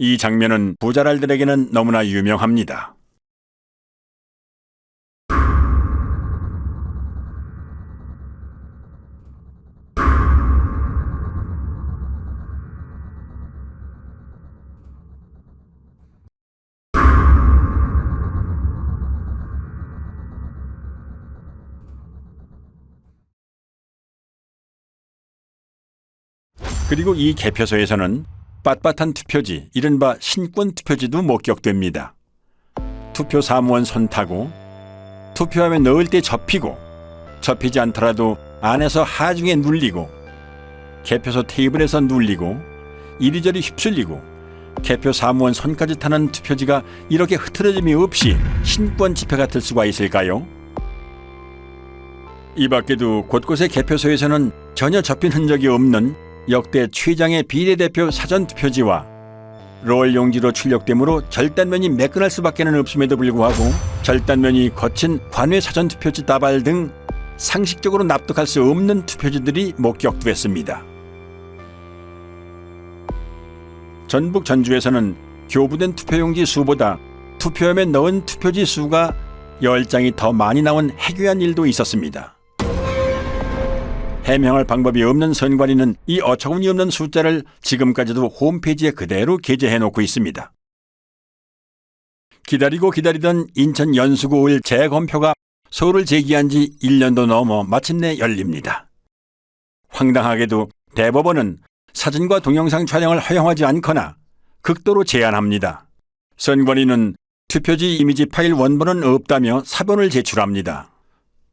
이 장면은 부자랄들에게는 너무나 유명합니다. 그리고 이 개표소에서는 빳빳한 투표지, 이른바 신권 투표지도 목격됩니다. 투표 사무원 손 타고 투표함에 넣을 때 접히고 접히지 않더라도 안에서 하중에 눌리고 개표소 테이블에서 눌리고 이리저리 휩쓸리고 개표 사무원 손까지 타는 투표지가 이렇게 흐트러짐이 없이 신권 지폐 같을 수가 있을까요? 이 밖에도 곳곳의 개표소에서는 전혀 접힌 흔적이 없는 역대 최장의 비례대표 사전투표지와 롤 용지로 출력되므로 절단면이 매끈할 수밖에는 없음에도 불구하고 절단면이 거친 관외 사전투표지 다발 등 상식적으로 납득할 수 없는 투표지들이 목격됐습니다. 전북 전주에서는 교부된 투표용지 수보다 투표함에 넣은 투표지 수가 10장이 더 많이 나온 해괴한 일도 있었습니다. 해명할 방법이 없는 선관위는 이 어처구니 없는 숫자를 지금까지도 홈페이지에 그대로 게재해놓고 있습니다. 기다리고 기다리던 인천 연수구 5일 재검표가 소를 제기한 지 1년도 넘어 마침내 열립니다. 황당하게도 대법원은 사진과 동영상 촬영을 허용하지 않거나 극도로 제한합니다. 선관위는 투표지 이미지 파일 원본은 없다며 사본을 제출합니다.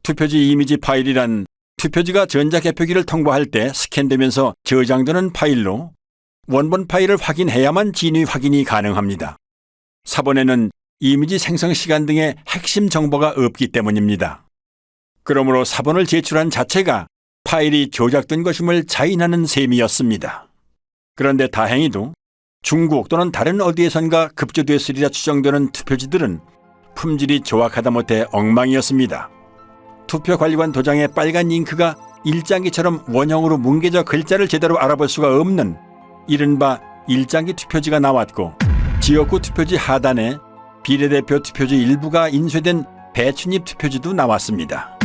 투표지 이미지 파일이란 투표지가 전자개표기를 통과할 때 스캔되면서 저장되는 파일로 원본 파일을 확인해야만 진위 확인이 가능합니다. 사본에는 이미지 생성 시간 등의 핵심 정보가 없기 때문입니다. 그러므로 사본을 제출한 자체가 파일이 조작된 것임을 자인하는 셈이었습니다. 그런데 다행히도 중국 또는 다른 어디에선가 급조됐으리라 추정되는 투표지들은 품질이 조악하다 못해 엉망이었습니다. 투표관리관 도장의 빨간 잉크가 일장기처럼 원형으로 뭉개져 글자를 제대로 알아볼 수가 없는 이른바 일장기 투표지가 나왔고, 지역구 투표지 하단에 비례대표 투표지 일부가 인쇄된 배춧잎 투표지도 나왔습니다.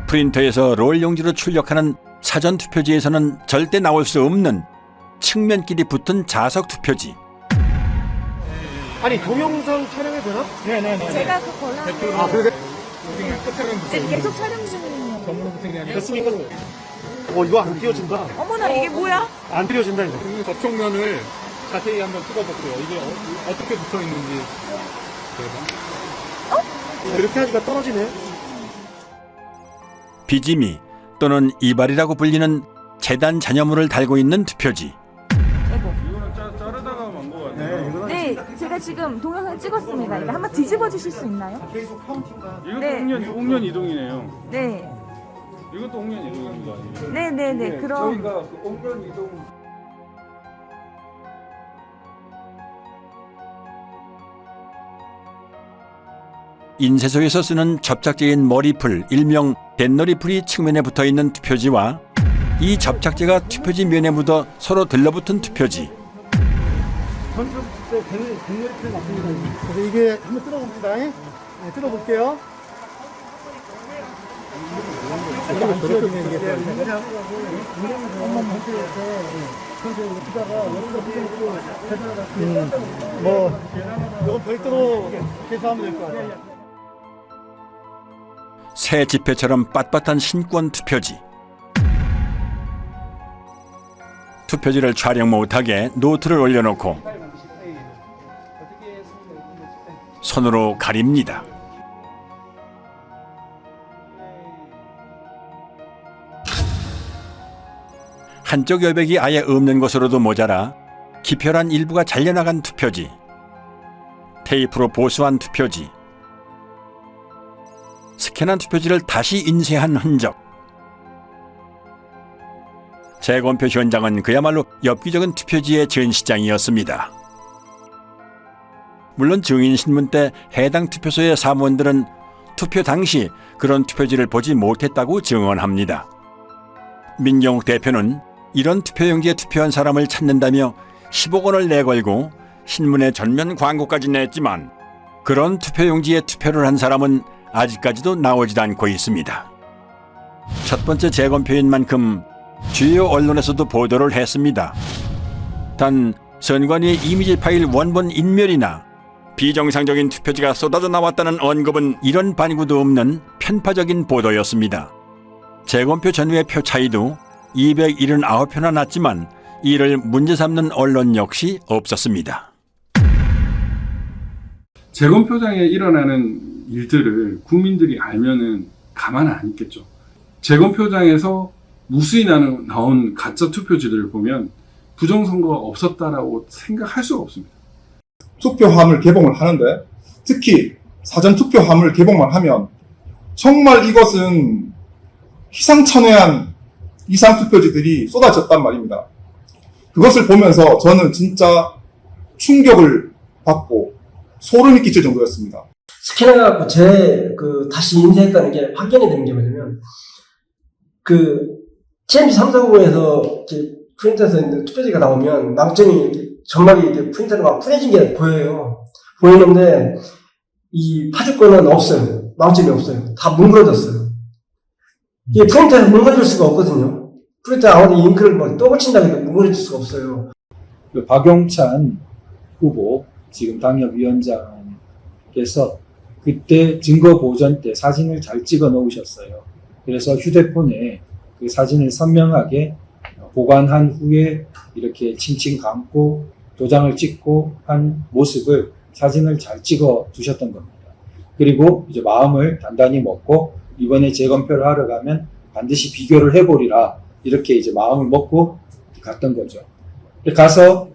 프린터에서 롤 용지로 출력하는 사전 투표지에서는 절대 나올 수 없는 측면끼리 붙은 자석 투표지. 아니 동영상 촬영해도 되나? 네네네. 제가 그 권한을 아 그래? 계속 촬영 중이에요. 됐습니까? 이거 안 띄워진다. 어머나 이게 뭐야? 안 띄워진다 이거. 이 겉쪽면을 자세히 한번 찍어볼게요. 이게 어떻게 붙어 있는지. 이렇게 하니까 떨어지네. 비지미 또는 이발이라고 불리는 재단 잔여물을 달고 있는 투표지. 아이고. 이거는 자르다가 만 거 같아요. 네, 제가 지금 동영상 찍었습니다. 이거 한번 뒤집어 주실 수 있나요? 계속 카운팅가. 이것도 네. 옥년 이동이네요. 네, 이것도 옥년 이동인 거 아니에요? 네, 네, 네. 그럼 저희가 그 옥년 이동 인쇄소에서 쓰는 접착제인 머리풀, 일명 뱃놀이풀이 측면에 붙어있는 투표지와 이 접착제가 투표지 면에 묻어 서로 들러붙은 투표지. 백렬이 맞습니다. 그래서 이게 한번 뜯어봅니다. 네, 뜯어볼게요. 안 띄워지네 이게. 그냥 한번만 이건 별도로 계산하면 될 것 같아요. 새 지폐처럼 빳빳한 신권 투표지. 투표지를 촬영 못하게 노트를 올려놓고 손으로 가립니다. 한쪽 여백이 아예 없는 것으로도 모자라 기표란 일부가 잘려나간 투표지, 테이프로 보수한 투표지, 스캔한 투표지를 다시 인쇄한 흔적. 재검표 현장은 그야말로 엽기적인 투표지의 전시장이었습니다. 물론 증인신문 때 해당 투표소의 사무원들은 투표 당시 그런 투표지를 보지 못했다고 증언합니다. 민경욱 대표는 이런 투표용지에 투표한 사람을 찾는다며 10억 원을 내걸고 신문에 전면 광고까지 냈지만 그런 투표용지에 투표를 한 사람은 아직까지도 나오지 않고 있습니다. 첫 번째 재검표인 만큼 주요 언론에서도 보도를 했습니다. 단 선관위의 이미지 파일 원본 인멸이나 비정상적인 투표지가 쏟아져 나왔다는 언급은 이런 반구도 없는 편파적인 보도였습니다. 재검표 전후의 표 차이도 279표나 났지만 이를 문제 삼는 언론 역시 없었습니다. 재검표장에 일어나는 일들을 국민들이 알면은 가만 안 있겠죠. 재검표장에서 무수히 나온 가짜 투표지들을 보면 부정선거가 없었다라고 생각할 수가 없습니다. 투표함을 개봉을 하는데 특히 사전투표함을 개봉만 하면 정말 이것은 희상천외한 이상투표지들이 쏟아졌단 말입니다. 그것을 보면서 저는 진짜 충격을 받고 소름이 끼칠 정도였습니다. 스캔해갖고 다시 인쇄했다는 게 확인이 되는 게 뭐냐면, TMC 340에서 프린터에서 있는 투표지가 나오면 망점이 점막이 이렇게 프린터로 막 풀어진 게 보여요. 보이는데, 이 파주권은 없어요. 망점이 없어요. 다 뭉그러졌어요. 이게 프린터에서 뭉그러질 수가 없거든요. 프린터 아무리 잉크를 뭐 또 붙인다고 해도 뭉그러질 수가 없어요. 박용찬 후보, 지금 당협위원장께서 그때 증거 보전 때 사진을 잘 찍어 놓으셨어요. 그래서 휴대폰에 그 사진을 선명하게 보관한 후에 이렇게 칭칭 감고 도장을 찍고 한 모습을 사진을 잘 찍어 두셨던 겁니다. 그리고 이제 마음을 단단히 먹고 이번에 재검표를 하러 가면 반드시 비교를 해보리라 이렇게 이제 마음을 먹고 갔던 거죠. 가서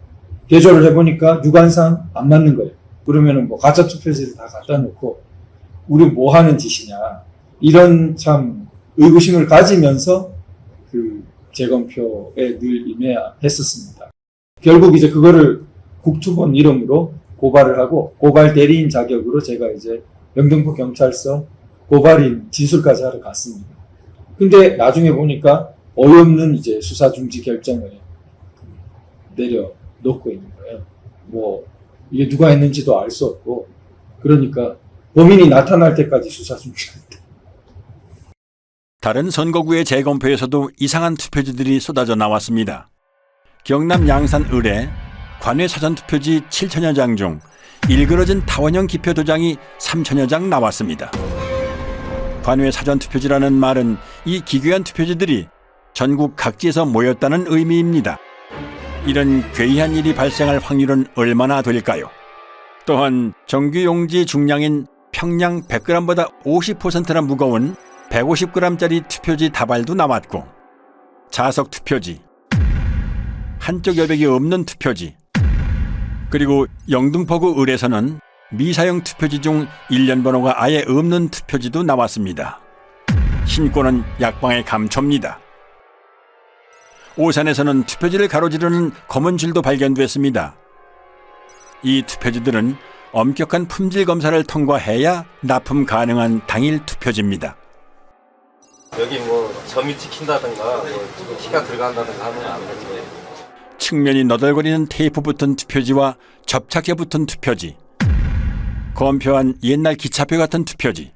대조를 해보니까 유관상 안 맞는 거예요. 그러면은 뭐 가짜 투표지를 다 갖다 놓고 우리 뭐 하는 짓이냐 이런 참 의구심을 가지면서 그 재검표에 늘 임해했었습니다. 결국 이제 그거를 국투본 이름으로 고발을 하고 고발 대리인 자격으로 제가 이제 영등포 경찰서 고발인 진술까지 하러 갔습니다. 근데 나중에 보니까 어이없는 이제 수사 중지 결정을 내려놓고 있는 거예요. 뭐 이게 누가 했는지도 알 수 없고 그러니까 범인이 나타날 때까지 수사 중지한다. 다른 선거구의 재검표에서도 이상한 투표지들이 쏟아져 나왔습니다. 경남 양산 을에 관외 사전투표지 7천여 장 중 일그러진 타원형 기표도장이 3천여 장 나왔습니다. 관외 사전투표지라는 말은 이 기괴한 투표지들이 전국 각지에서 모였다는 의미입니다. 이런 괴이한 일이 발생할 확률은 얼마나 될까요? 또한 정규용지 중량인 평량 100g보다 50%나 무거운 150g짜리 투표지 다발도 나왔고 자석 투표지, 한쪽 여백이 없는 투표지, 그리고 영등포구 을에서는 미사용 투표지 중 일련 번호가 아예 없는 투표지도 나왔습니다. 신고는 약방의 감초입니다. 오산에서는 투표지를 가로지르는 검은 줄도 발견됐습니다. 이 투표지들은 엄격한 품질 검사를 통과해야 납품 가능한 당일 투표지입니다. 여기 뭐 점이 찍힌다든가 뭐 키가 들어간다든가 하면 안 되는 거예요. 측면이 너덜거리는 테이프 붙은 투표지와 접착제 붙은 투표지, 검표한 옛날 기차표 같은 투표지,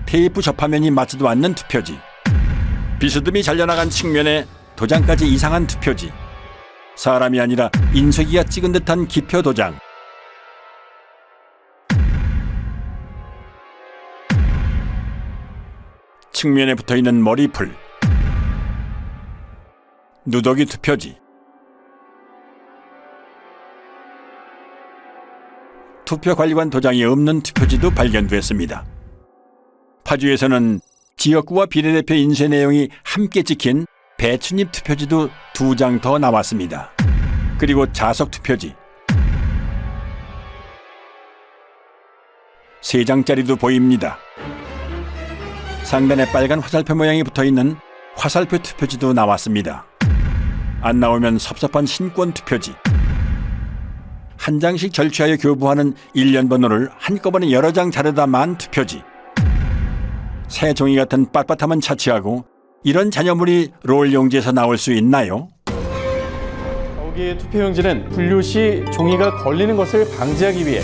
테이프 접화면이 맞지도 않는 투표지, 비스듬히 잘려나간 측면에 도장까지 이상한 투표지, 사람이 아니라 인쇄기가 찍은 듯한 기표 도장, 측면에 붙어있는 머리풀, 누더기 투표지, 투표관리관 도장이 없는 투표지도 발견됐습니다. 파주에서는 지역구와 비례대표 인쇄 내용이 함께 찍힌 배춧잎 투표지도 2장 더 나왔습니다. 그리고 자석 투표지 3장짜리도 보입니다. 상단에 빨간 화살표 모양이 붙어있는 화살표 투표지도 나왔습니다. 안 나오면 섭섭한 신권 투표지, 한 장씩 절취하여 교부하는 일련 번호를 한꺼번에 여러 장 자르다 만 투표지, 새 종이 같은 빳빳함은 차치하고 이런 잔여물이 롤 용지에서 나올 수 있나요? 여기 투표용지는 분류 시 종이가 걸리는 것을 방지하기 위해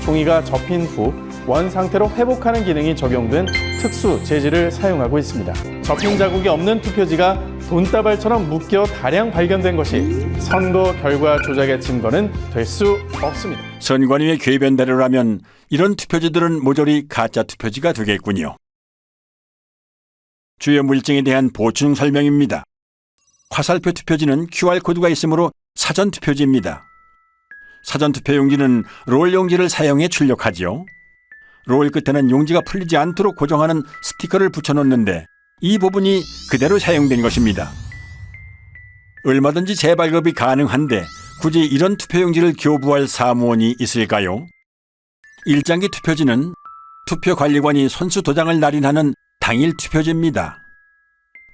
종이가 접힌 후 원 상태로 회복하는 기능이 적용된 특수 재질을 사용하고 있습니다. 접힌 자국이 없는 투표지가 돈다발처럼 묶여 다량 발견된 것이 선거 결과 조작의 증거는 될 수 없습니다. 선관위의 궤변대로라면 이런 투표지들은 모조리 가짜 투표지가 되겠군요. 주요 물증에 대한 보충 설명입니다. 화살표 투표지는 QR코드가 있으므로 사전 투표지입니다. 사전 투표용지는 롤 용지를 사용해 출력하지요. 롤 끝에는 용지가 풀리지 않도록 고정하는 스티커를 붙여놓는데 이 부분이 그대로 사용된 것입니다. 얼마든지 재발급이 가능한데 굳이 이런 투표용지를 교부할 사무원이 있을까요? 일장기 투표지는 투표관리관이 선수 도장을 날인하는 당일 투표지입니다.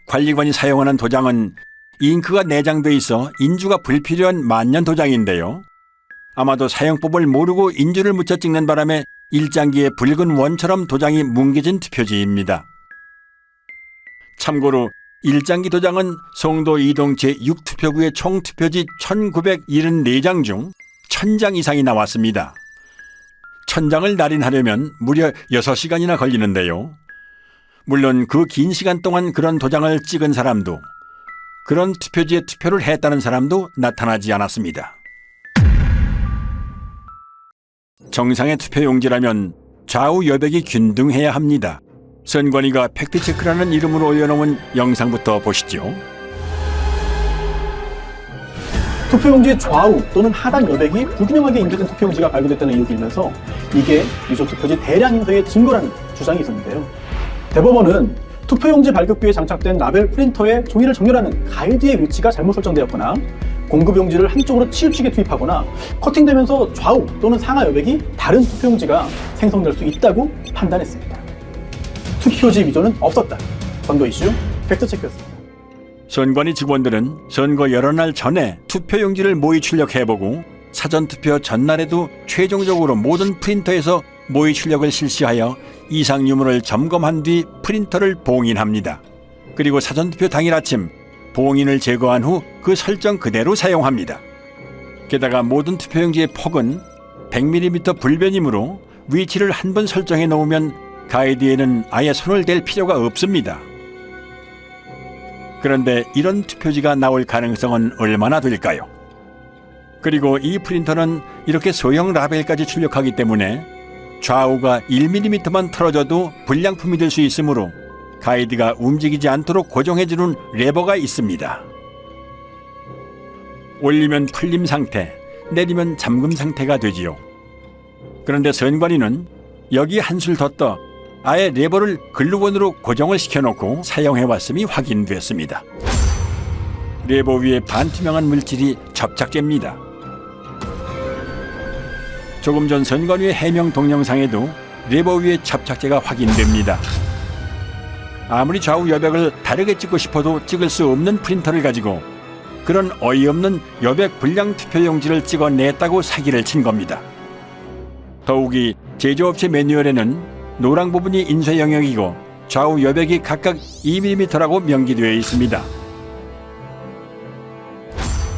관리관이 사용하는 도장은 잉크가 내장돼 있어 인주가 불필요한 만년 도장인데요. 아마도 사용법을 모르고 인주를 묻혀 찍는 바람에 일장기에 붉은 원처럼 도장이 뭉개진 투표지입니다. 참고로 일장기 도장은 송도 이동 제6투표구의 총 투표지 1974장 중 1000장 이상이 나왔습니다. 1000장을 날인하려면 무려 6시간이나 걸리는데요. 물론 그 긴 시간 동안 그런 도장을 찍은 사람도 그런 투표지에 투표를 했다는 사람도 나타나지 않았습니다. 정상의 투표용지라면 좌우 여백이 균등해야 합니다. 선관위가 팩트체크라는 이름으로 올려놓은 영상부터 보시죠. 투표용지의 좌우 또는 하단 여백이 불균형하게 인쇄된 투표용지가 발견됐다는 의혹이 일면서 이게 위조투표지 대량 인쇄의 증거라는 주장이 있었는데요. 대법원은 투표용지 발급기에 장착된 라벨 프린터에 종이를 정렬하는 가이드의 위치가 잘못 설정되었거나 공급용지를 한쪽으로 치우치게 투입하거나 커팅되면서 좌우 또는 상하 여백이 다른 투표용지가 생성될 수 있다고 판단했습니다. 투표지 위조는 없었다. 선거 이슈 팩트체크였습니다. 선관위 직원들은 선거 여러 날 전에 투표용지를 모의 출력해보고 사전투표 전날에도 최종적으로 모든 프린터에서 모의 출력을 실시하여 이상 유무를 점검한 뒤 프린터를 봉인합니다. 그리고 사전투표 당일 아침 봉인을 제거한 후 그 설정 그대로 사용합니다. 게다가 모든 투표용지의 폭은 100mm 불변이므로 위치를 한 번 설정해 놓으면 가이드에는 아예 손을 댈 필요가 없습니다. 그런데 이런 투표지가 나올 가능성은 얼마나 될까요? 그리고 이 프린터는 이렇게 소형 라벨까지 출력하기 때문에 좌우가 1mm만 틀어져도 불량품이 될 수 있으므로 가이드가 움직이지 않도록 고정해주는 레버가 있습니다. 올리면 풀림 상태, 내리면 잠금 상태가 되지요. 그런데 선관위는 여기 한술 더 떠 아예 레버를 글루건으로 고정을 시켜놓고 사용해왔음이 확인됐습니다. 레버 위에 반투명한 물질이 접착제입니다. 조금 전 선관위의 해명 동영상에도 레버 위에 접착제가 확인됩니다. 아무리 좌우 여백을 다르게 찍고 싶어도 찍을 수 없는 프린터를 가지고 그런 어이없는 여백 불량 투표용지를 찍어냈다고 사기를 친 겁니다. 더욱이 제조업체 매뉴얼에는 노랑 부분이 인쇄 영역이고 좌우 여백이 각각 2mm라고 명기되어 있습니다.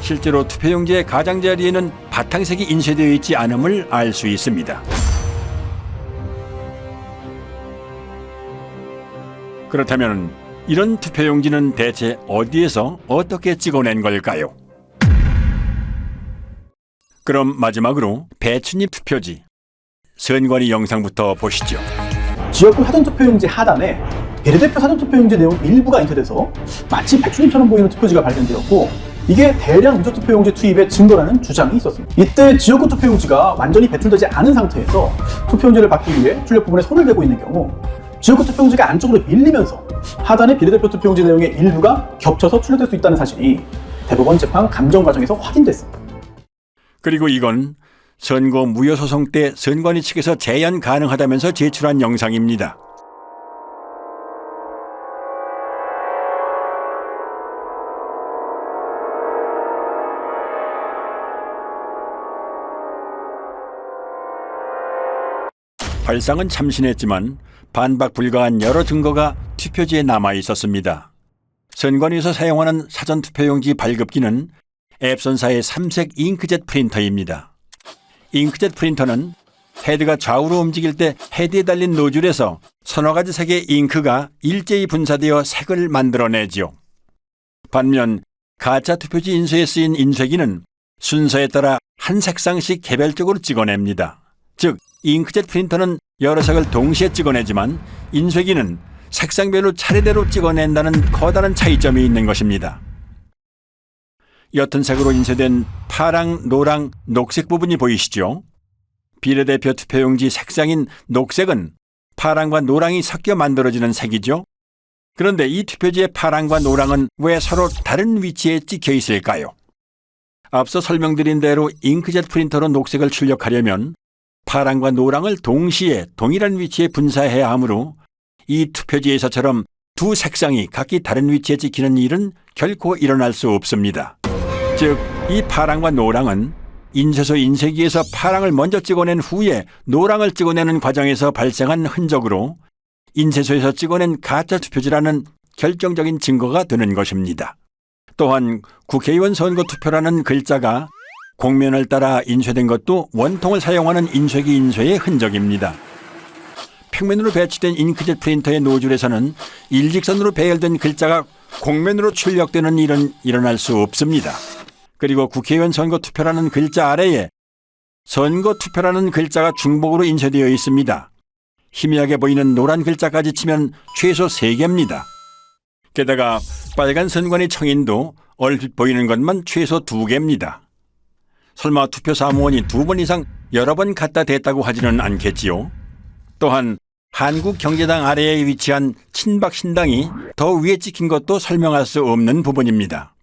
실제로 투표용지의 가장자리에는 바탕색이 인쇄되어 있지 않음을 알 수 있습니다. 그렇다면 이런 투표용지는 대체 어디에서 어떻게 찍어낸 걸까요? 그럼 마지막으로 배춧잎 투표지, 선관위 영상부터 보시죠. 지역구 사전투표용지 하단에 비례대표 사전투표용지 내용 일부가 인쇄돼서 마치 배춧잎처럼 보이는 투표지가 발견되었고 이게 대량 위조투표용지 투입의 증거라는 주장이 있었습니다. 이때 지역구 투표용지가 완전히 배출되지 않은 상태에서 투표용지를 받기 위해 출력 부분에 손을 대고 있는 경우 지역구 투표용지가 안쪽으로 밀리면서 하단의 비례대표 투표용지 내용의 일부가 겹쳐서 출력될 수 있다는 사실이 대법원 재판 감정 과정에서 확인됐습니다. 그리고 이건 선거 무효소송 때 선관위 측에서 재연 가능하다면서 제출한 영상입니다. 발상은 참신했지만 반박 불가한 여러 증거가 투표지에 남아 있었습니다. 선관위에서 사용하는 사전투표용지 발급기는 앱손사의 3색 잉크젯 프린터입니다. 잉크젯 프린터는 헤드가 좌우로 움직일 때 헤드에 달린 노즐에서 서너 가지 색의 잉크가 일제히 분사되어 색을 만들어내지요. 반면 가짜 투표지 인쇄에 쓰인 인쇄기는 순서에 따라 한 색상씩 개별적으로 찍어냅니다. 즉, 잉크젯 프린터는 여러 색을 동시에 찍어내지만 인쇄기는 색상별로 차례대로 찍어낸다는 커다란 차이점이 있는 것입니다. 옅은 색으로 인쇄된 파랑, 노랑, 녹색 부분이 보이시죠? 비례대표 투표용지 색상인 녹색은 파랑과 노랑이 섞여 만들어지는 색이죠. 그런데 이 투표지의 파랑과 노랑은 왜 서로 다른 위치에 찍혀 있을까요? 앞서 설명드린 대로 잉크젯 프린터로 녹색을 출력하려면 파랑과 노랑을 동시에 동일한 위치에 분사해야 하므로 이 투표지에서처럼 두 색상이 각기 다른 위치에 찍히는 일은 결코 일어날 수 없습니다. 즉, 이 파랑과 노랑은 인쇄소 인쇄기에서 파랑을 먼저 찍어낸 후에 노랑을 찍어내는 과정에서 발생한 흔적으로 인쇄소에서 찍어낸 가짜 투표지라는 결정적인 증거가 되는 것입니다. 또한 국회의원 선거 투표라는 글자가 곡면을 따라 인쇄된 것도 원통을 사용하는 인쇄기 인쇄의 흔적입니다. 평면으로 배치된 잉크젯 프린터의 노즐에서는 일직선으로 배열된 글자가 곡면으로 출력되는 일은 일어날 수 없습니다. 그리고 국회의원 선거 투표라는 글자 아래에 선거 투표라는 글자가 중복으로 인쇄되어 있습니다. 희미하게 보이는 노란 글자까지 치면 최소 3개입니다. 게다가 빨간 선관위 청인도 얼핏 보이는 것만 최소 2개입니다. 설마 투표 사무원이 2번 이상 여러 번 갖다 댔다고 하지는 않겠지요. 또한 한국경제당 아래에 위치한 친박신당이 더 위에 찍힌 것도 설명할 수 없는 부분입니다.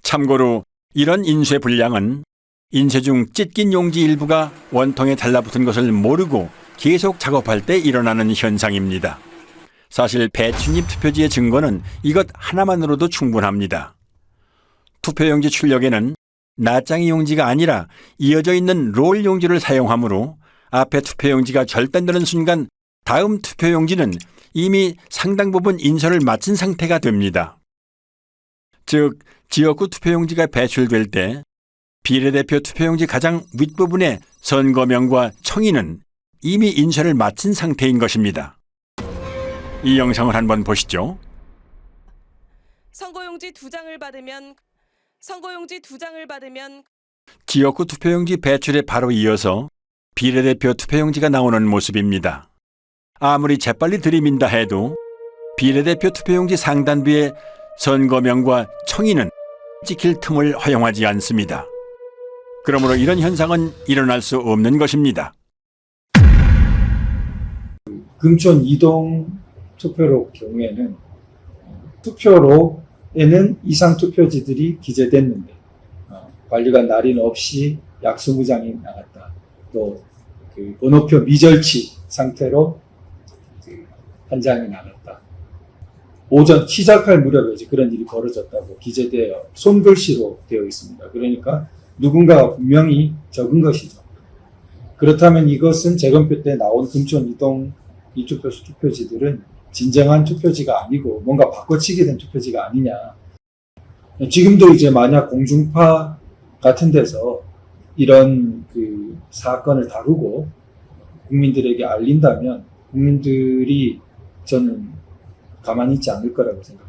참고로 이런 인쇄 불량은 인쇄 중 찢긴 용지 일부가 원통에 달라붙은 것을 모르고 계속 작업할 때 일어나는 현상입니다. 사실 배춧잎 투표지의 증거는 이것 하나만으로도 충분합니다. 투표용지 출력에는 낱장이 용지가 아니라 이어져 있는 롤 용지를 사용하므로 앞에 투표용지가 절단되는 순간 다음 투표용지는 이미 상당 부분 인쇄를 마친 상태가 됩니다. 즉, 지역구 투표용지가 배출될 때 비례대표 투표용지 가장 윗부분의 선거명과 청인은 이미 인쇄를 마친 상태인 것입니다. 이 영상을 한번 보시죠. 선거용지 2장을 받으면 지역구 투표용지 배출에 바로 이어서 비례대표 투표용지가 나오는 모습입니다. 아무리 재빨리 들이민다 해도 비례대표 투표용지 상단부에 선거명과 청인은 찍힐 틈을 허용하지 않습니다. 그러므로 이런 현상은 일어날 수 없는 것입니다. 금촌 이동 투표로 경우에는 투표로에는 이상 투표지들이 기재됐는데 관리관 날인 없이 약수무장이 나갔다. 또 그 번호표 미절치 상태로 한 장이 나갔다. 오전 시작할 무렵에 이제 그런 일이 벌어졌다고 기재되어 손글씨로 되어 있습니다. 그러니까 누군가가 분명히 적은 것이죠. 그렇다면 이것은 재검표 때 나온 금촌 이동 이투표소 투표지들은 진정한 투표지가 아니고 뭔가 바꿔치기 된 투표지가 아니냐. 지금도 이제 만약 공중파 같은 데서 이런 그 사건을 다루고 국민들에게 알린다면 국민들이 저는 가만히 있지 않을 거라고 생각합니다.